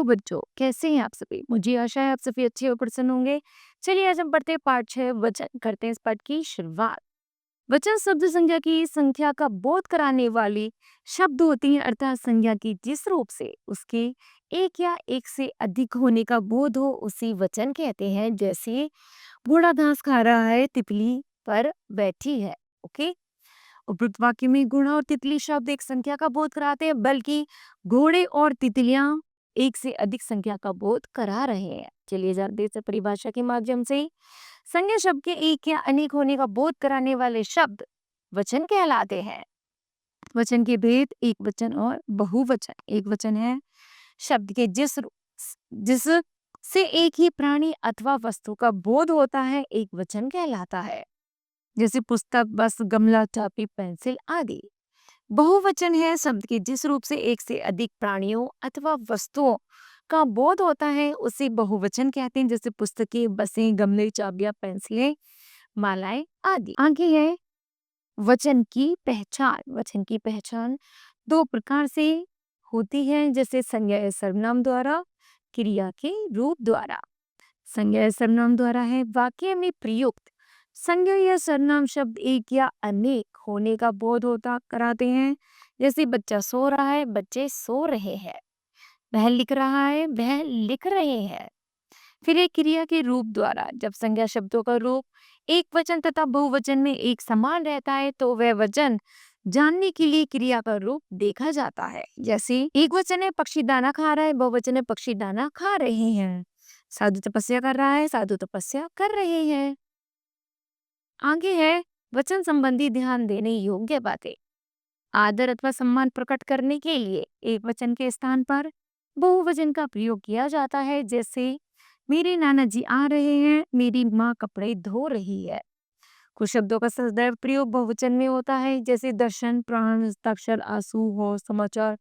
बच्चों, कैसे हैं आप सभी? मुझे आशा है आप सभी अच्छे और प्रसन्न होंगे। चलिए आज हम पढ़ते हैं पाठ 6 वचन, करते हैं इस पाठ की शुरुआत। वचन शब्द संज्ञा की संख्या का बोध कराने वाली शब्द होती हैं, अर्थात संज्ञा की जिस रूप से उसके एक या एक से अधिक होने का बोध हो उसी वचन कहते हैं। जैसे घोड़ा घास खा रहा है, तितली पर बैठी है। ओके, उपयुक्त वाक्य में घोड़ा और तितली शब्द एक संख्या का बोध कराते हैं, बल्कि घोड़े और तितलियां एक से अधिक संख्या का बोध करा रहे हैं। चलिए जानते हैं इस परिभाषा के माध्यम से। संज्ञा शब्द के एक या अनेक होने का बोध कराने वाले शब्द वचन कहलाते हैं। वचन के भेद एक वचन और बहुवचन। एक वचन है शब्द के जिस से एक ही प्राणी अथवा वस्तु का बोध होता है, एक वचन कहलाता है। जैसे पुस्तक, बस, गमला, चाबी, पेंसिल आदि। बहुवचन है शब्द के जिस रूप से एक से अधिक प्राणियों अथवा वस्तुओं का बोध होता है उसे बहुवचन कहते हैं। जैसे पुस्तकें, बसें, गमले, चाबियां, पेंसिलें, मालाएं आदि। आगे है वचन की पहचान। वचन की पहचान दो प्रकार से होती है, जैसे संज्ञा या सर्वनाम द्वारा, क्रिया के रूप द्वारा। संज्ञा या सर्वनाम द्वारा है वाक्य में प्रयुक्त संज्ञा या सर्वनाम शब्द एक या अनेक होने का बोध होता कराते हैं। जैसे बच्चा सो रहा है, बच्चे सो रहे हैं। वह लिख रहा है, वह लिख रहे हैं। फिर एक क्रिया के रूप द्वारा, जब संज्ञा शब्दों का रूप एक वचन तथा बहुवचन में एक समान रहता है तो वह वचन जानने के लिए क्रिया का रूप देखा जाता है। जैसे एक वचन है पक्षी दाना खा रहा है, बहुवचन है पक्षी दाना खा रहे हैं। साधु तपस्या कर रहा है, साधु तपस्या कर रहे हैं। आगे है वचन संबंधी ध्यान देने योग्य बातें। आदर अथवा सम्मान प्रकट करने के लिए एक वचन के स्थान पर बहुवचन का प्रयोग किया जाता है। जैसे मेरे नाना जी आ रहे हैं, मेरी माँ कपड़े धो रही है। कुछ शब्दों का सदैव प्रयोग बहुवचन में होता है, जैसे दर्शन, प्राण, हस्ताक्षर, आंसू, हो, समाचार,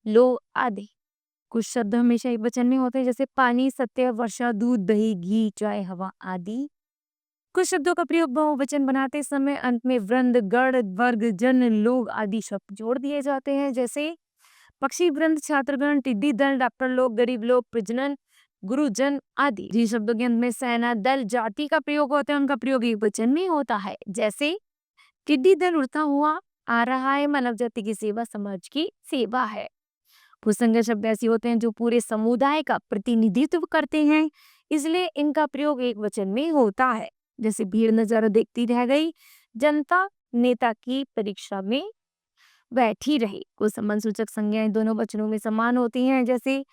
लो आदि। कुछ शब्द हमेशा एक वचन में होते हैं, जैसे पानी, सत्य, वर्षा, दूध, दही, घी, चाय, हवा आदि। कुछ शब्दों का प्रयोग बहुवचन बनाते समय अंत में वृंद, गण, वर्ग, जन, लोग आदि शब्द जोड़ दिए जाते हैं। जैसे पक्षी वृंद, छात्रगण, टिड्डी दल, डॉक्टर लोग, गरीब लोग, प्रजनन, गुरुजन आदि। जिन शब्दों के अंत में सेना, दल, जाति का प्रयोग होता है उनका प्रयोग एक वचन में होता है। जैसे टिड्डी दल उड़ता हुआ आ रहा है, मानव जाति की सेवा समाज की सेवा है। भूसंज्ञा शब्द ऐसे होते हैं जो पूरे समुदाय का प्रतिनिधित्व करते हैं, इसलिए इनका प्रयोग एक वचन में होता है। जैसे भीड़ नजारा देखती रह गई, जनता नेता की परीक्षा में बैठी रही। कुछ संबंध सूचक संज्ञाएं दोनों वचनों में समान होती हैं, जैसे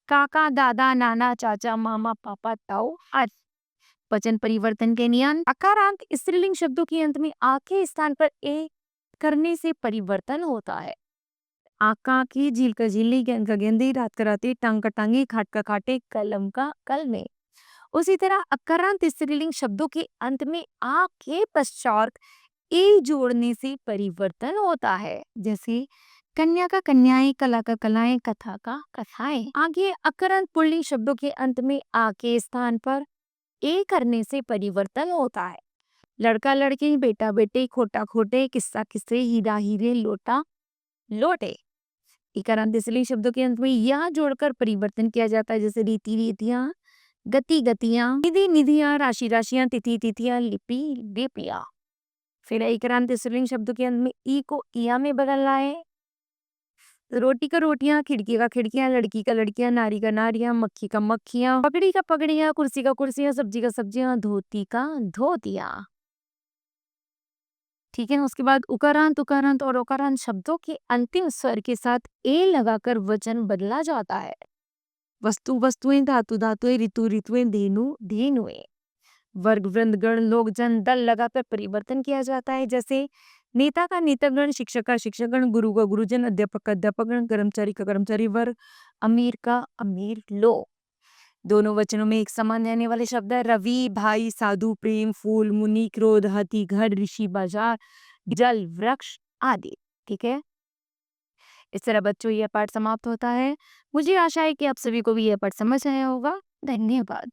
काका, दादा, नाना, चाचा, मामा, पापा, ताऊ आदि। वचन परिवर्तन के नियम। अकारांत स्त्रीलिंग शब्दों के अंत में आ के स्थान पर ए करने से परिवर्तन होता है। आका की, झील का झीली, गेंद का गेंदी, रात का राती, टांग का टांगी, खाट का खाटे, कलम का कलमे। उसी तरह अकारांत स्त्रीलिंग शब्दों के अंत में आ के पश्चात ए जोड़ने से परिवर्तन होता है। जैसे कन्या का कन्याएं, कला का कलाएं, कथा का कथाएं। आगे अकारांत पुल्लिंग शब्दों के अंत में आ के स्थान पर ए करने से परिवर्तन होता है। लड़का लड़की, बेटा बेटे, खोटा खोटे, किस्सा किस्से, हीरा हीरे, लोटा लोटे। इकारांत स्त्रीलिंग शब्दों के अंत में या जोड़कर परिवर्तन किया जाता है, जैसे रीति रीतियां, गति गतियां, निधि निधियां, राशि राशियां, तिथि तिथियां, लिपि लिपियां। फिर इकारांत स्त्रीलिंग शब्दों के अंत में ई को इया में बदलना है। रोटी का रोटियां, खिड़की का खिड़कियां, लड़की का लड़कियां, नारी का नारियां, मक्खी का मक्खियां, पगड़ी का पगड़ियां, कुर्सी का कुर्सियां, सब्जी का सब्जियां, धोती का धोतियां। ठीक है, उसके बाद उकारांत, उकारांत और ओकारांत शब्दों के अंतिम स्वर के साथ ए लगाकर वचन बदला जाता है। वस्तु वस्तुएं, धातु धातुएं, ऋतु ऋतुएं, धेनु धेनुएं। वर्ग, वृंद, गण, लोग, जन, दल लगाकर परिवर्तन किया जाता है। जैसे नेता का नेतागण, शिक्षक का शिक्षकगण, गुरु का गुरुजन, अध्यापक का अध्यापकगण, कर्मचारी का कर्मचारी वर्ग, अमीर का अमीर लोग। दोनों वचनों में एक समान रहने वाले शब्द है रवि, भाई, साधु, प्रेम, फूल, मुनि, क्रोध, हाथी, घर, ऋषि, बाजार, जल, वृक्ष आदि। ठीक है, इस तरह बच्चों यह पाठ समाप्त होता है। मुझे आशा है कि आप सभी को भी यह पाठ समझ आया होगा। धन्यवाद।